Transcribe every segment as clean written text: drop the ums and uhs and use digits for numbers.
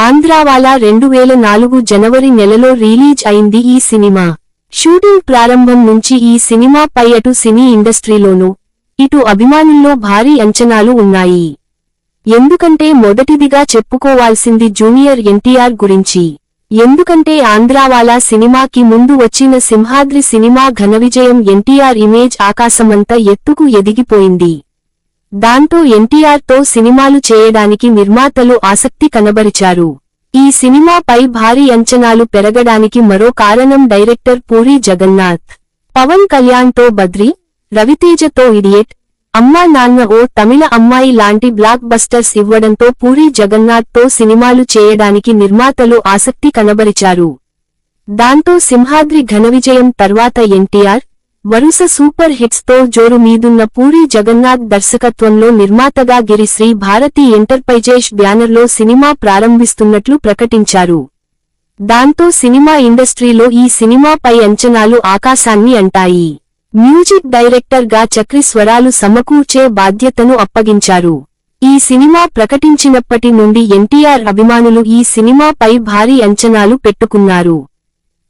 ఆంధ్రావాలా 2004 జనవరి నెలలో రిలీజ్ అయింది ఈ సినిమా. షూటింగ్ ప్రారంభం నుంచి ఈ సినిమాపై అటు సినీ ఇండస్ట్రీలోనూ, ఇటు అభిమానుల్లో భారీ అంచనాలు ఉన్నాయి. ఎందుకంటే మొదటిదిగా చెప్పుకోవాల్సింది జూనియర్ ఎన్టీఆర్ గురించి. ఎందుకంటే ఆంధ్రావాలా సినిమాకి ముందు వచ్చిన సింహాద్రి సినిమా ఘనవిజయం ఎన్టీఆర్ ఇమేజ్ ఆకాశమంత ఎత్తుకు ఎదిగిపోయింది. దాంతో ఎన్టీఆర్ తో సినిమాలు చేయడానికి నిర్మాతలు ఆసక్తి కనబరిచారు. ఈ సినిమాపై భారీ అంచనాలు పెరగడానికి మరో కారణం డైరెక్టర్ పూరీ జగన్నాథ్. పవన్ కళ్యాణ్ తో బద్రీ, రవితేజతో ఇడియట్, అమ్మా నాన్న ఓ తమిళ అమ్మాయి లాంటి బ్లాక్ బస్టర్స్ ఇవ్వడంతో పూరీ జగన్నాథ్ తో సినిమాలు చేయడానికి నిర్మాతలు ఆసక్తి కనబరిచారు. దాంతో సింహాద్రి ఘనవిజయం తర్వాత ఎన్టీఆర్, వరుస సూపర్ హిట్స్ తో జోరు మీదున్న పూరీ జగన్నాథ్ దర్శకత్వంలో నిర్మాతగా గిరిశ్రీ భారతి ఎంటర్ప్రైజెస్ బ్యానర్లో సినిమా ప్రారంభిస్తున్నట్లు ప్రకటించారు. దాంతో సినిమా ఇండస్ట్రీలో ఈ సినిమాపై అంచనాలు ఆకాశాన్ని అంటాయి. మ్యూజిక్ డైరెక్టర్ గా చక్రి స్వరాలు సమకూర్చే బాధ్యతను అప్పగించారు. ఈ సినిమా ప్రకటించినప్పటి నుండి ఎన్టీఆర్ అభిమానులు ఈ సినిమాపై భారీ అంచనాలు పెట్టుకున్నారు.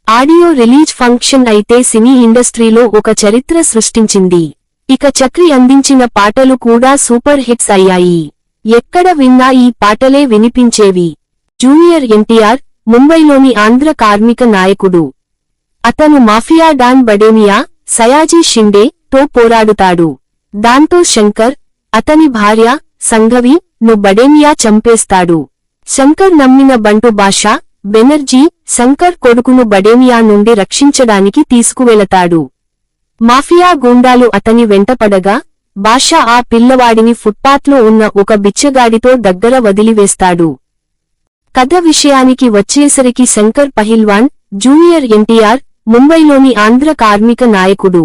ఆడియో రిలీజ్ ఫంక్షన్ అయితే సినీ ఇండస్ట్రీలో ఒక చరిత్ర సృష్టించింది. ఇక చక్రి అందించిన పాటలు కూడా సూపర్ హిట్స్ అయ్యాయి. ఎక్కడ విన్నా ఈ పాటలే వినిపించేవి. జూనియర్ ఎన్టీఆర్, ముంబైలోని ఆంధ్ర కార్మిక నాయకుడు. అతను మాఫియా డాన్ బడేమియా, సయాజీ షిండే తో పోరాడుతాడు. దాంతో శంకర్, అతని భార్య, సంఘవి ను బడేమియా చంపేస్తాడు. శంకర్ నమ్మిన బంటు భాషా, బెనర్జీ, శంకర్ కొడుకును బడేమియా నుండి రక్షించడానికి తీసుకువెళతాడు. మాఫియా గూండాలు అతని వెంటపడగా, బాషా ఆ పిల్లవాడిని ఫుట్పాత్లో ఉన్న ఒక బిచ్చగాడితో దగ్గర వదిలివేస్తాడు. కథ విషయానికి వచ్చేసరికి శంకర్ పహిల్వాన్, జూనియర్ ఎన్టీఆర్, ముంబైలోని ఆంధ్ర కార్మిక నాయకుడు.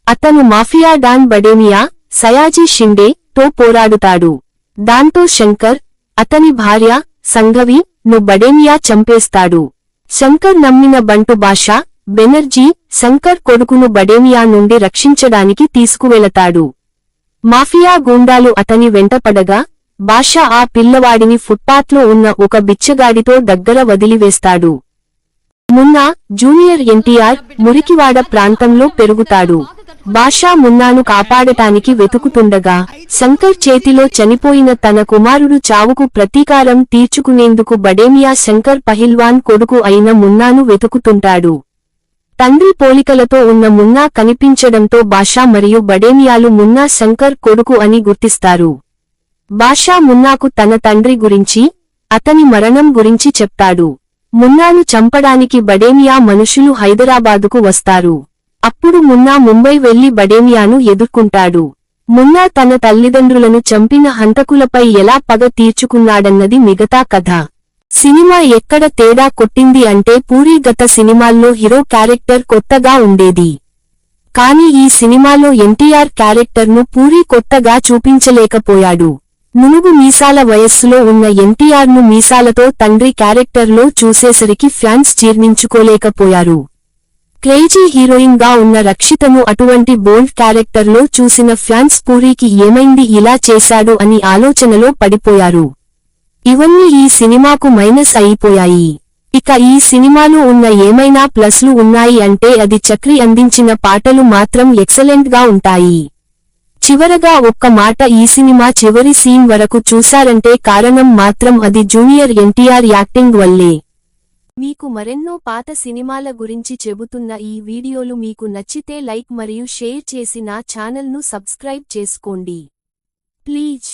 అతను మాఫియా డాన్ బడేమియా, సయాజీ షిండే తో పోరాడుతాడు. దాంతో శంకర్, అతని భార్య, సంఘవి ను బడేమియా చంపేస్తాడు. శంకర్ నమ్మిన బంటు భాషా, బెనర్జీ, శంకర్ కొడుకును బడేమియా నుండి రక్షించడానికి తీసుకువెళతాడు. మాఫియా గూండాలు అతని వెంటపడగా, బాషా ఆ పిల్లవాడిని ఫుట్పాత్లో ఉన్న ఒక బిచ్చగాడితో దగ్గర వదిలివేస్తాడు. మున్నా, జూనియర్ ఎన్టీఆర్, మురికివాడ ప్రాంతంలో పెరుగుతాడు. బాషా మున్నాను కాపాడటానికి వెతుకుతుండగా, శంకర్ చేతిలో చనిపోయిన తన కుమారుడు చావుకు ప్రతీకారం తీర్చుకునేందుకు బడేమియా శంకర్ పహిల్వాన్ కొడుకు అయిన మున్నాను వెతుకుతుంటాడు. తండ్రి పోలికలతో ఉన్న మున్నా కనిపించడంతో బాషా మరియు బడేమియాలు మున్నా శంకర్ కొడుకు అని గుర్తిస్తారు. బాషా మున్నాకు తన తండ్రి గురించి, అతని మరణం గురించి చెప్తాడు. మున్నాను చంపడానికి బడేమియా మనుషులు హైదరాబాదుకు వస్తారు. అప్పుడు మున్నా ముంబై వెళ్లి బడేమియాను ఎదుర్కొంటాడు. మున్నా తన తల్లిదండ్రులను చంపిన హంతకులపై ఎలా పగ తీర్చుకున్నాడన్నది మిగతా కథ. సినిమా ఎక్కడ తేడా కొట్టింది అంటే పూరీ గత సినిమాల్లో హీరో క్యారెక్టర్ కొత్తగా ఉండేది. కానీ ఈ సినిమాలో ఎన్టీఆర్ క్యారెక్టర్ను పూరీ కొత్తగా చూపించలేకపోయాడు. నునుగు మీసాల వయస్సులో ఉన్న ఎన్టీఆర్ను మీసాలతో తండ్రి క్యారెక్టర్లో చూసేసరికి ఫ్యాన్స్ జీర్ణించుకోలేకపోయారు. క్రేజీ హీరోయిన్ గా ఉన్న రక్షితను అటువంటి బోల్డ్ క్యారెక్టర్లో చూసిన ఫ్యాన్స్ పూరీకి ఏమైంది ఇలా చేశాడు అని ఆలోచనలో పడిపోయారు. ఇవన్నీ ఈ సినిమాకు మైనస్ అయిపోయాయి. ఇక ఈ సినిమాలో ఉన్న ఏమైనా ప్లస్లు ఉన్నాయి అంటే అది చక్రి అందించిన పాటలు మాత్రం ఎక్సలెంట్ గా ఉంటాయి. చివరగా ఒక్క మాట, ఈ సినిమా చివరి సీన్ వరకు చూశారంటే కారణం మాత్రం అది జూనియర్ ఎన్టీఆర్ యాక్టింగ్ వల్లే. మీకు మరెన్నో పాత సినిమాల గురించి చెబుతున్న ఈ వీడియోలు మీకు నచ్చితే లైక్ మరియు షేర్ చేసి నా ఛానల్ను సబ్స్క్రైబ్ చేసుకోండి ప్లీజ్.